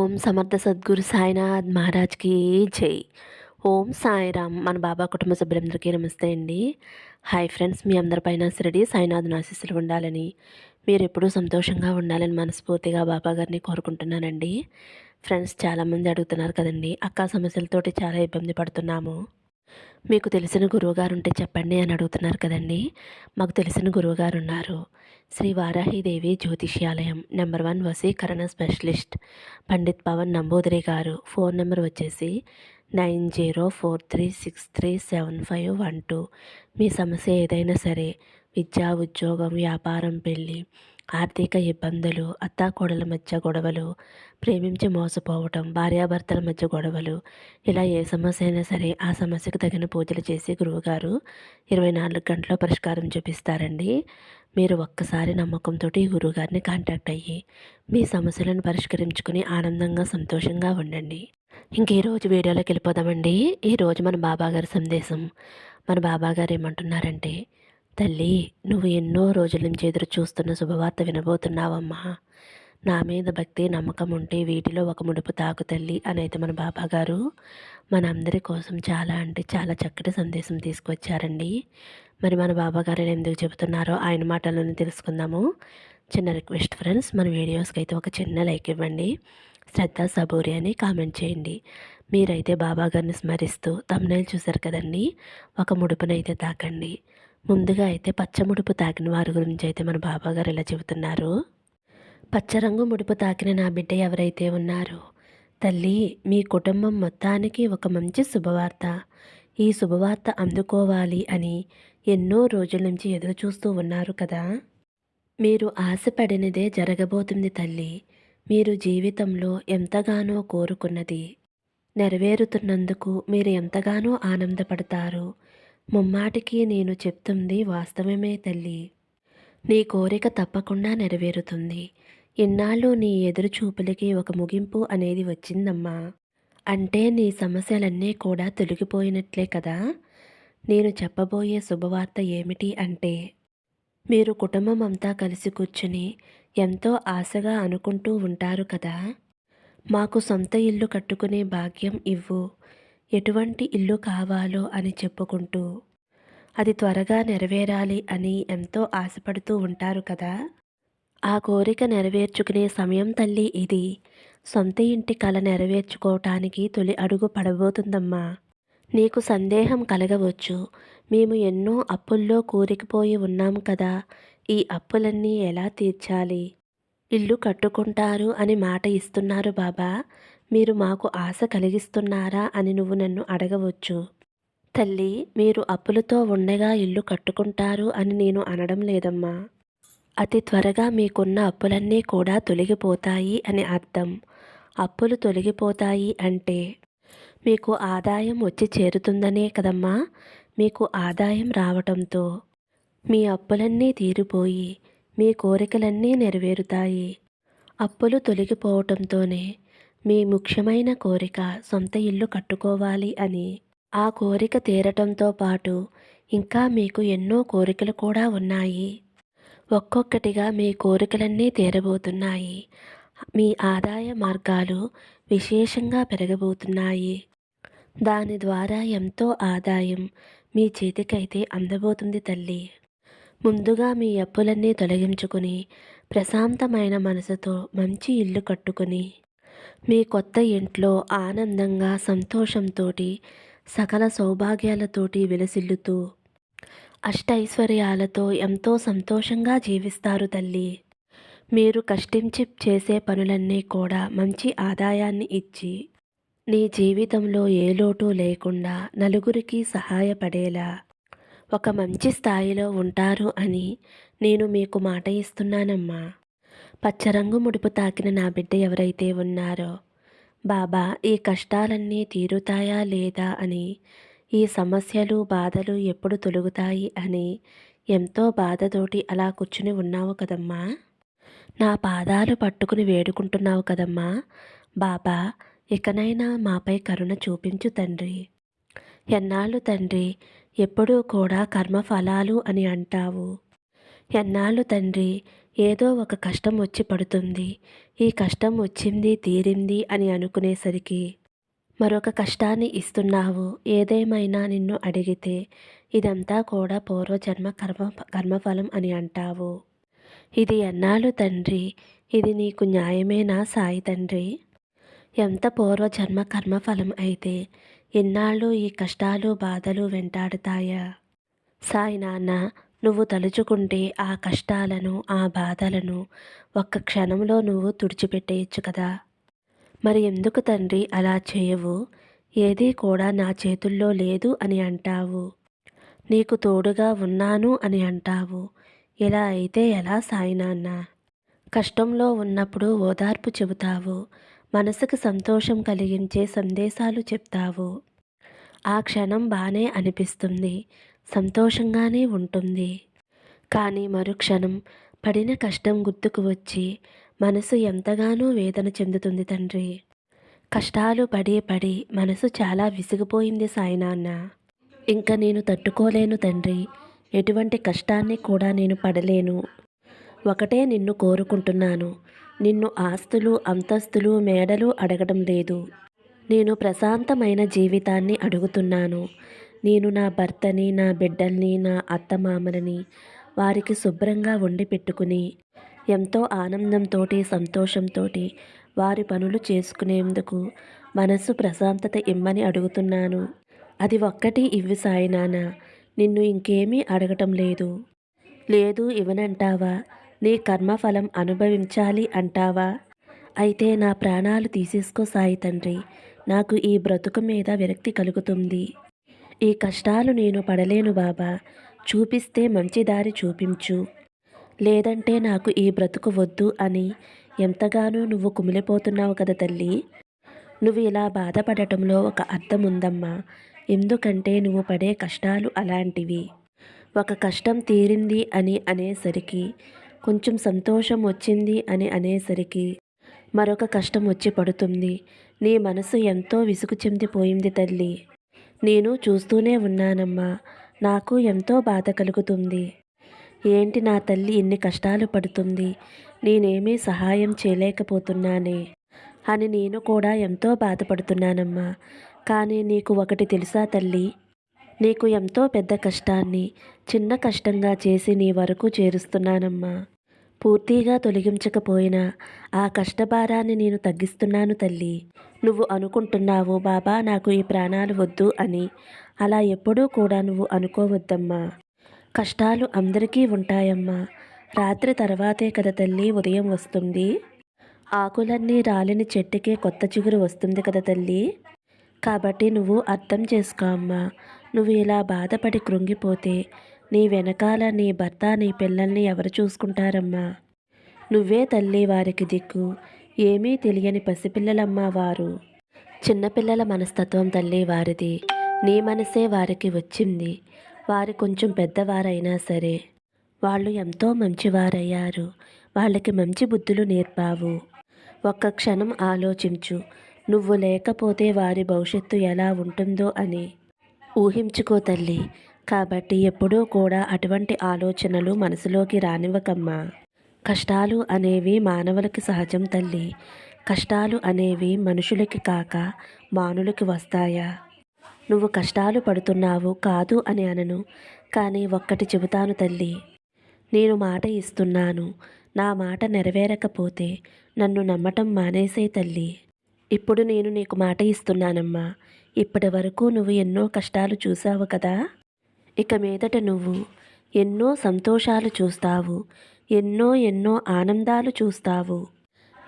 ఓం సమర్థ సద్గురు సాయినాథ్ మహారాజ్కి జై. ఓం సాయిరామ్. మన బాబా కుటుంబ సభ్యులందరికీ నమస్తే అండి. హాయ్ ఫ్రెండ్స్, మీ అందరిపైన షిరిడి సాయినాథ్ ఆశీస్సులు ఉండాలని, మీరు ఎప్పుడూ సంతోషంగా ఉండాలని మనస్ఫూర్తిగా బాబా గారిని కోరుకుంటున్నానండి. ఫ్రెండ్స్, చాలామంది అడుగుతున్నారు కదండి, అక్క సమస్యలతోటి చాలా ఇబ్బంది పడుతున్నాము, మీకు తెలిసిన గురువుగారు ఉంటే చెప్పండి అని అడుగుతున్నారు కదండి. మాకు తెలిసిన గురువుగారు ఉన్నారు. శ్రీ వారాహిదేవి జ్యోతిష్యాలయం నెంబర్ 1 వశీకరణ స్పెషలిస్ట్ పండిత్ పవన్ నంబూదిరి గారు. ఫోన్ నెంబర్ వచ్చేసి 9043637512. మీ సమస్య ఏదైనా సరే, విద్య, ఉద్యోగం, వ్యాపారం, పెళ్ళి, ఆర్థిక ఇబ్బందులు, అత్తాకోడల మధ్య గొడవలు, ప్రేమించి మోసపోవటం, భార్యాభర్తల మధ్య గొడవలు, ఇలా ఏ సమస్య అయినా సరే ఆ సమస్యకు తగిన పూజలు చేసి గురువుగారు 24 గంటల్లో పరిష్కారం చూపిస్తారండి. మీరు ఒక్కసారి నమ్మకంతో ఈ గురువుగారిని కాంటాక్ట్ అయ్యి మీ సమస్యలను పరిష్కరించుకుని ఆనందంగా సంతోషంగా ఉండండి. ఇంక ఈరోజు వీడియోలోకి వెళ్ళిపోదామండి. ఈరోజు మన బాబాగారి సందేశం. మన బాబాగారు ఏమంటున్నారంటే, తల్లి, నువ్వు ఎన్నో రోజుల నుంచి ఎదురు చూస్తున్న శుభవార్త వినబోతున్నావమ్మా. నా మీద భక్తి నమ్మకం ఉంటే వీటిలో ఒక ముడుపు తాకు తల్లి అని అయితే మన బాబాగారు మనందరి కోసం చాలా అంటే చాలా చక్కటి సందేశం తీసుకొచ్చారండి. మరి మన బాబాగారు ఎందుకు చెబుతున్నారో ఆయన మాటలను తెలుసుకుందాము. చిన్న రిక్వెస్ట్ ఫ్రెండ్స్, మన వీడియోస్కి అయితే ఒక చిన్న లైక్ ఇవ్వండి, శ్రద్ధ సబూరి అని కామెంట్ చేయండి. మీరైతే బాబాగారిని స్మరిస్తూ తమ్నైల్ చూశారు కదండి, ఒక ముడుపునైతే తాకండి. ముందుగా అయితే పచ్చ ముడుపు తాకిన వారి గురించి అయితే మన బాబాగారు ఇలా చెబుతున్నారు. పచ్చరంగు ముడుపు తాకిన నా బిడ్డ ఎవరైతే ఉన్నారో, తల్లి, మీ కుటుంబం మొత్తానికి ఒక మంచి శుభవార్త. ఈ శుభవార్త అందుకోవాలి అని ఎన్నో రోజుల నుంచి ఎదురు చూస్తూ ఉన్నారు కదా. మీరు ఆశపడినదే జరగబోతుంది తల్లి. మీరు జీవితంలో ఎంతగానో కోరుకున్నది నెరవేరుతున్నందుకు మీరు ఎంతగానో ఆనందపడతారు. ముమ్మాటికి నేను చెప్తుంది వాస్తవమే తల్లి. నీ కోరిక తప్పకుండా నెరవేరుతుంది. ఇన్నాళ్ళు నీ ఎదురు చూపులకి ఒక ముగింపు అనేది వచ్చిందమ్మా. అంటే నీ సమస్యలన్నీ కూడా తొలగిపోయినట్లే కదా. నేను చెప్పబోయే శుభవార్త ఏమిటి అంటే, మీరు కుటుంబం అంతా కలిసి కూర్చుని ఎంతో ఆశగా అనుకుంటూ ఉంటారు కదా, మాకు సొంత ఇల్లు కట్టుకునే భాగ్యం ఇవ్వు, ఎటువంటి ఇల్లు కావాలో అని చెప్పుకుంటూ అది త్వరగా నెరవేరాలి అని ఎంతో ఆశపడుతూ ఉంటారు కదా. ఆ కోరిక నెరవేర్చుకునే సమయం తల్లి ఇది. సొంత ఇంటి కల నెరవేర్చుకోవటానికి తొలి అడుగు పడబోతుందమ్మా. నీకు సందేహం కలగవచ్చు, మేము ఎన్నో అప్పుల్లో కూరుకుపోయి ఉన్నాం కదా, ఈ అప్పులన్నీ ఎలా తీర్చాలి? ఇల్లు కట్టుకుంటారు అని మాట ఇస్తున్నారు బాబా, మీరు మాకు ఆశ కలిగిస్తున్నారా అని నువ్వు నన్ను అడగవచ్చు. తల్లి, మీరు అప్పులతో ఉండగా ఇల్లు కట్టుకుంటారు అని నేను అనడం లేదమ్మా. అతి త్వరగా మీకున్న అప్పులన్నీ కూడా తొలగిపోతాయి అని అర్థం. అప్పులు తొలగిపోతాయి అంటే మీకు ఆదాయం వచ్చి చేరుతుందనే కదమ్మా. మీకు ఆదాయం రావటంతో మీ అప్పులన్నీ తీరిపోయి మీ కోరికలన్నీ నెరవేరుతాయి. అప్పులు తొలగిపోవటంతోనే మీ ముఖ్యమైన కోరిక సొంత ఇల్లు కట్టుకోవాలి అని. ఆ కోరిక తీరటంతో పాటు ఇంకా మీకు ఎన్నో కోరికలు కూడా ఉన్నాయి. ఒక్కొక్కటిగా మీ కోరికలన్నీ తీరబోతున్నాయి. మీ ఆదాయ మార్గాలు విశేషంగా పెరగబోతున్నాయి. దాని ద్వారా ఎంతో ఆదాయం మీ చేతికైతే అందబోతుంది తల్లి. ముందుగా మీ అప్పులన్నీ తొలగించుకుని ప్రశాంతమైన మనసుతో మంచి ఇల్లు కట్టుకుని మీ కొత్త ఇంట్లో ఆనందంగా సంతోషంతోటి సకల సౌభాగ్యాలతోటి విలసిల్లుతూ అష్టైశ్వర్యాలతో ఎంతో సంతోషంగా జీవిస్తారు తల్లి. మీరు కష్టించి చేసే పనులన్నీ కూడా మంచి ఆదాయాన్ని ఇచ్చి నీ జీవితంలో ఏ లోటు లేకుండా నలుగురికి సహాయపడేలా ఒక మంచి స్థాయిలో ఉంటారు అని నేను మీకు మాట ఇస్తున్నానమ్మా. పచ్చరంగు ముడుపు తాకిన నా బిడ్డ ఎవరైతే ఉన్నారో, బాబా ఈ కష్టాలన్నీ తీరుతాయా లేదా అని, ఈ సమస్యలు బాధలు ఎప్పుడు తొలగుతాయి అని ఎంతో బాధతోటి అలా కూర్చుని ఉన్నావు కదమ్మా. నా పాదాలు పట్టుకుని వేడుకుంటున్నావు కదమ్మా. బాబా, ఇకనైనా మాపై కరుణ చూపించు తండ్రి. ఎన్నాళ్ళు తండ్రి ఎప్పుడూ కూడా కర్మఫలాలు అని అంటావు. ఎన్నాళ్ళు తండ్రి ఏదో ఒక కష్టం వచ్చి పడుతుంది. ఈ కష్టం వచ్చింది, తీరింది అని అనుకునేసరికి మరొక కష్టాన్ని ఇస్తున్నావు. ఏదేమైనా నిన్ను అడిగితే ఇదంతా కూడా పూర్వజన్మ కర్మఫలం అని అంటావు. ఇది ఎన్నాళ్ళు తండ్రి? ఇది నీకు న్యాయమేనా సాయి తండ్రి? ఎంత పూర్వజన్మ కర్మఫలం అయితే ఎన్నాళ్ళు ఈ కష్టాలు, బాధలు వెంటాడుతాయా? సాయి నాన్న, నువ్వు తలుచుకుంటే ఆ కష్టాలను, ఆ బాధలను ఒక్క క్షణంలో నువ్వు తుడిచిపెట్టేయచ్చు కదా! మరి ఎందుకు తండ్రి అలా చేయవు? ఏదీ కూడా నా చేతుల్లో లేదు అని అంటావు. నీకు తోడుగా ఉన్నాను అని అంటావు. ఇలా అయితే ఎలా సాయి నాన్న? కష్టంలో ఉన్నప్పుడు ఓదార్పు చెబుతావు. మనసుకు సంతోషం కలిగించే సందేశాలు చెప్తావు. ఆ క్షణం బానే అనిపిస్తుంది. సంతోషంగానే ఉంటుంది. కానీ మరుక్షణం పడిన కష్టం గుర్తుకు వచ్చి మనసు ఎంతగానో వేదన చెందుతుంది తండ్రి. కష్టాలు పడి పడి మనసు చాలా విసిగిపోయింది సాయినాన్న. ఇంక నేను తట్టుకోలేను తండ్రి. ఎటువంటి కష్టాన్ని కూడా నేను పడలేను. ఒకటే నిన్ను కోరుకుంటున్నాను. నిన్ను ఆస్తులు, అంతస్తులు, మేడలు అడగడం లేదు. నేను ప్రశాంతమైన జీవితాన్ని అడుగుతున్నాను. నేను నా భర్తని, నా బిడ్డల్ని, నా అత్తమామలని వారికి శుభ్రంగా వండి పెట్టుకుని ఎంతో ఆనందంతోటి, సంతోషంతోటి వారి పనులు చేసుకునేందుకు మనసు ప్రశాంతత ఇమ్మని అడుగుతున్నాను. అది ఒక్కటి ఇవ్వు సాయినాన్న. నిన్ను ఇంకేమీ అడగటం లేదు. లేదు ఇవ్వనంటావా? నీ కర్మఫలం అనుభవించాలి అంటావా? అయితే నా ప్రాణాలు తీసేసుకో సాయి తండ్రి. నాకు ఈ బ్రతుకు మీద విరక్తి కలుగుతుంది. ఈ కష్టాలు నేను పడలేను బాబా. చూపిస్తే మంచి దారి చూపించు. లేదంటే నాకు ఈ బ్రతుకు వద్దు అని ఎంతగానో నువ్వు కుమిలిపోతున్నావు కదా తల్లి. నువ్వు ఇలా బాధపడటంలో ఒక అర్థం ఉందమ్మా. ఎందుకంటే నువ్వు పడే కష్టాలు అలాంటివి. ఒక కష్టం తీరింది అని అనేసరికి, కొంచెం సంతోషం వచ్చింది అని అనేసరికి మరొక కష్టం వచ్చి పడుతుంది. నీ మనసు ఎంతో విసుగు చెందిపోయింది తల్లి. నేను చూస్తూనే ఉన్నానమ్మా. నాకు ఎంతో బాధ కలుగుతుంది. ఏంటి నా తల్లి ఇన్ని కష్టాలు పడుతుంది, నేనేమీ సహాయం చేయలేకపోతున్నానే అని నేను కూడా ఎంతో బాధపడుతున్నానమ్మా. కానీ నీకు ఒకటి తెలుసా తల్లి? నీకు ఎంతో పెద్ద కష్టాన్ని చిన్న కష్టంగా చేసి నీ వరకు చేరుస్తున్నానమ్మా. పూర్తిగా తొలగించకపోయినా ఆ కష్టభారాన్ని నేను తగ్గిస్తున్నాను తల్లి. నువ్వు అనుకుంటున్నావు బాబా నాకు ఈ ప్రాణాలు వద్దు అని. అలా ఎప్పుడూ కూడా నువ్వు అనుకోవద్దమ్మా. కష్టాలు అందరికీ ఉంటాయమ్మా. రాత్రి తర్వాతే కదా తల్లి ఉదయం వస్తుంది. ఆకులన్నీ రాలిన చెట్టుకే కొత్త చిగురు వస్తుంది కదా తల్లి. కాబట్టి నువ్వు అర్థం చేసుకో అమ్మా. నువ్వు ఇలా బాధపడి కృంగిపోతే నీ వెనకాల నీ భర్త, నీ పిల్లల్ని ఎవరు చూసుకుంటారమ్మా? నువ్వే తల్లి వారికి దిక్కు. ఏమీ తెలియని పసిపిల్లలమ్మా వారు. చిన్నపిల్లల మనస్తత్వం తల్లి వారిది. నీ మనసే వారికి వచ్చింది. వారు కొంచెం పెద్దవారైనా సరే వాళ్ళు ఎంతో మంచివారయ్యారు. వాళ్ళకి మంచి బుద్ధులు నేర్పావు. ఒక్క క్షణం ఆలోచించు. నువ్వు లేకపోతే వారి భవిష్యత్తు ఎలా ఉంటుందో అని ఊహించుకో తల్లి. కాబట్టి ఎప్పుడూ కూడా అటువంటి ఆలోచనలు మనసులోకి రానివ్వకమ్మా. కష్టాలు అనేవి మానవులకి సహజం తల్లి. కష్టాలు అనేవి మనుషులకి కాక మానులకి వస్తాయా? నువ్వు కష్టాలు పడుతున్నావు కాదు అని అనను. కానీ ఒక్కటి చెబుతాను తల్లి. నేను మాట ఇస్తున్నాను. నా మాట నెరవేరకపోతే నన్ను నమ్మటం మానేసే తల్లి. ఇప్పుడు నేను నీకు మాట ఇస్తున్నానమ్మా. ఇప్పటి వరకు నువ్వు ఎన్నో కష్టాలు చూసావు కదా. ఇక మీదట నువ్వు ఎన్నో సంతోషాలు చూస్తావు. ఎన్నో ఎన్నో ఆనందాలు చూస్తావు.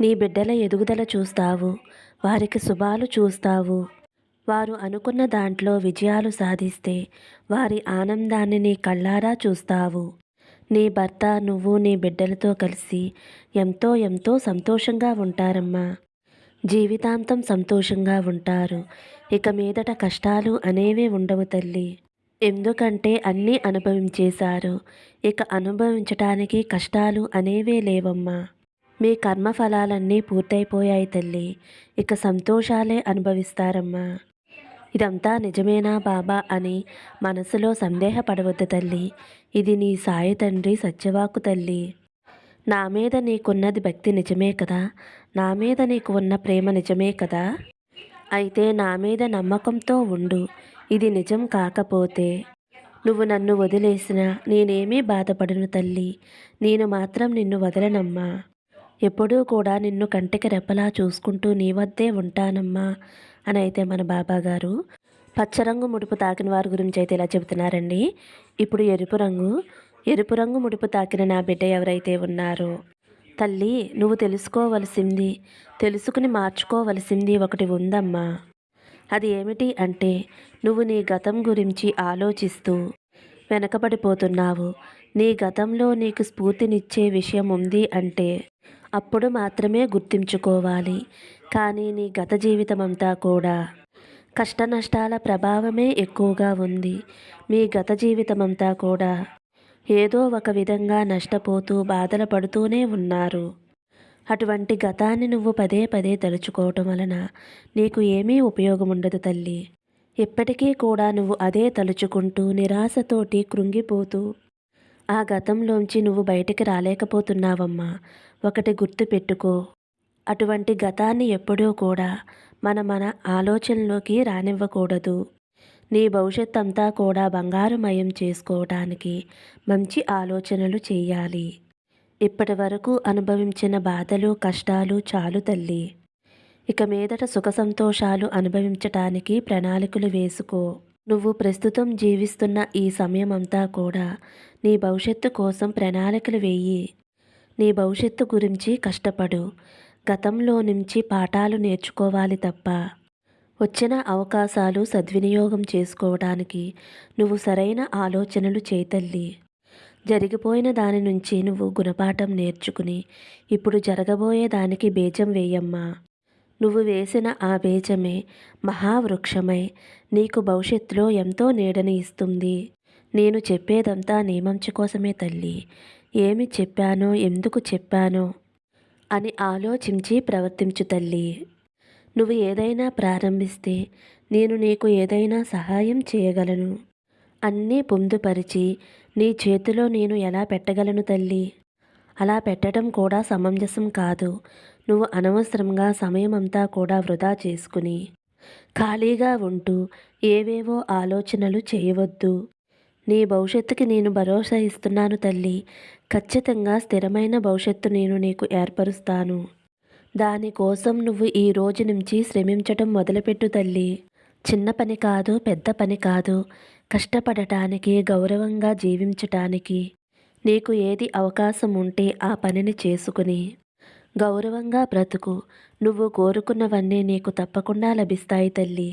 నీ బిడ్డల ఎదుగుదల చూస్తావు. వారికి శుభాలు చూస్తావు. వారు అనుకున్న దాంట్లో విజయాలు సాధిస్తే వారి ఆనందాన్ని నీ కళ్ళారా చూస్తావు. నీ భర్త, నువ్వు, నీ బిడ్డలతో కలిసి ఎంతో ఎంతో సంతోషంగా ఉంటారమ్మా. జీవితాంతం సంతోషంగా ఉంటారు. ఇక మీదట కష్టాలు అనేవి ఉండవు తల్లి. ఎందుకంటే అన్నీ అనుభవించేశారు. ఇక అనుభవించటానికి కష్టాలు అనేవే లేవమ్మా. మీ కర్మఫలాలన్నీ పూర్తయిపోయాయి తల్లి. ఇక సంతోషాలే అనుభవిస్తారమ్మా. ఇదంతా నిజమేనా బాబా అని మనసులో సందేహపడవద్దు తల్లి. ఇది నీ సాయి తండ్రి సత్యవాకు తల్లి. నా మీద నీకున్నది భక్తి నిజమే కదా, నా మీద నీకు ఉన్న ప్రేమ నిజమే కదా, అయితే నా మీద నమ్మకంతో ఉండు. ఇది నిజం కాకపోతే నువ్వు నన్ను వదిలేసినా నేనేమీ బాధపడను తల్లి. నేను మాత్రం నిన్ను వదలనమ్మా. ఎప్పుడూ కూడా నిన్ను కంటికి రెప్పలా చూసుకుంటూ నీ వద్దే ఉంటానమ్మా అని అయితే మన బాబాగారు పచ్చరంగు ముడుపు తాకిన వారి గురించి అయితే ఇలా చెబుతున్నారండి. ఇప్పుడు ఎరుపు రంగు ముడుపు తాకిన నా బిడ్డ ఎవరైతే ఉన్నారో, తల్లి నువ్వు తెలుసుకుని మార్చుకోవలసింది ఒకటి ఉందమ్మా. అది ఏమిటి అంటే, నువ్వు నీ గతం గురించి ఆలోచిస్తూ వెనకబడిపోతున్నావు. నీ గతంలో నీకు స్ఫూర్తినిచ్చే విషయం ఉంది అంటే అప్పుడు మాత్రమే గుర్తించుకోవాలి. కానీ నీ గత జీవితం అంతా కూడా కష్టనష్టాల ప్రభావమే ఎక్కువగా ఉంది. మీ గత జీవితం అంతా కూడా ఏదో ఒక విధంగా నష్టపోతూ బాధలు పడుతూనే ఉన్నారు. అటువంటి గతాన్ని నువ్వు పదే పదే తలుచుకోవటం వలన నీకు ఏమీ ఉపయోగం ఉండదు తల్లి. ఇప్పటికీ కూడా నువ్వు అదే తలుచుకుంటూ నిరాశతోటి కృంగిపోతూ ఆ గతంలోంచి నువ్వు బయటికి రాలేకపోతున్నావమ్మా. ఒకటి గుర్తు పెట్టుకో, అటువంటి గతాన్ని ఎప్పుడూ కూడా మన ఆలోచనలోకి రానివ్వకూడదు. నీ భవిష్యత్ అంతా కూడా బంగారుమయం చేసుకోవడానికి మంచి ఆలోచనలు చేయాలి. ఇప్పటి వరకు అనుభవించిన బాధలు కష్టాలు చాలు తల్లి. ఇక మీదట సుఖ సంతోషాలు అనుభవించటానికి ప్రణాళికలు వేసుకో. నువ్వు ప్రస్తుతం జీవిస్తున్న ఈ సమయం అంతా కూడా నీ భవిష్యత్తు కోసం ప్రణాళికలు వేయి. నీ భవిష్యత్తు గురించి కష్టపడు. గతంలో నుంచి పాఠాలు నేర్చుకోవాలి తప్ప వచ్చిన అవకాశాలు సద్వినియోగం చేసుకోవడానికి నువ్వు సరైన ఆలోచనలు చేతల్లి. జరిగిపోయిన దాని నుంచి నువ్వు గుణపాఠం నేర్చుకుని ఇప్పుడు జరగబోయే దానికి బీజం వేయమ్మా. నువ్వు వేసిన ఆ బీజమే మహావృక్షమై నీకు భవిష్యత్తులో ఎంతో నీడని ఇస్తుంది. నేను చెప్పేదంతా నీ మంచి కోసమే తల్లి. ఏమి చెప్పానో ఎందుకు చెప్పానో అని ఆలోచించి ప్రవర్తించు తల్లి. నువ్వు ఏదైనా ప్రారంభిస్తే నేను నీకు ఏదైనా సహాయం చేయగలను. అన్నీ పొందుపరిచి నీ చేతిలో నేను ఎలా పెట్టగలను తల్లి? అలా పెట్టడం కూడా సమంజసం కాదు. నువ్వు అనవసరంగా సమయమంతా కూడా వృధా చేసుకుని ఖాళీగా ఉంటూ ఏవేవో ఆలోచనలు చేయవద్దు. నీ భవిష్యత్తుకి నేను భరోసా ఇస్తున్నాను తల్లి. ఖచ్చితంగా స్థిరమైన భవిష్యత్తు నేను నీకు ఏర్పరుస్తాను. దానికోసం నువ్వు ఈ రోజు నుంచి శ్రమించటం మొదలుపెట్టు తల్లి. చిన్న పని కాదు, పెద్ద పని కాదు. కష్టపడటానికి, గౌరవంగా జీవించటానికి నీకు ఏది అవకాశం ఉంటే ఆ పనిని చేసుకుని గౌరవంగా బ్రతుకు. నువ్వు కోరుకున్నవన్నీ నీకు తప్పకుండా లభిస్తాయి తల్లి.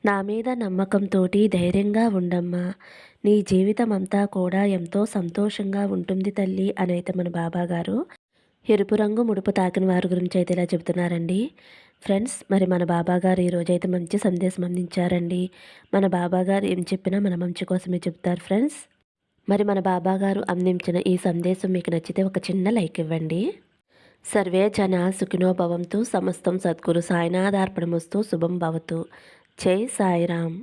నా మీద నమ్మకంతోటి ధైర్యంగా ఉండమ్మా. నీ జీవితం అంతా కూడా ఎంతో సంతోషంగా ఉంటుంది తల్లి అని అయితే మన బాబాగారు ఎరుపు రంగు ముడుపు తాకిన వారి గురించి అయితే ఇలా చెబుతున్నారండి. ఫ్రెండ్స్, మరి మన బాబాగారు ఈరోజైతే మంచి సందేశం అందించారండి. మన బాబాగారు ఏం చెప్పినా మన మంచి కోసమే చెప్తారు ఫ్రెండ్స్. మరి మన బాబాగారు అందించిన ఈ సందేశం మీకు నచ్చితే ఒక చిన్న లైక్ ఇవ్వండి. సర్వే జన సుఖినో భవంతు. సమస్తం సద్గురు సాయినాథార్పణమస్తు. శుభం భవతు. జై సాయిరామ్.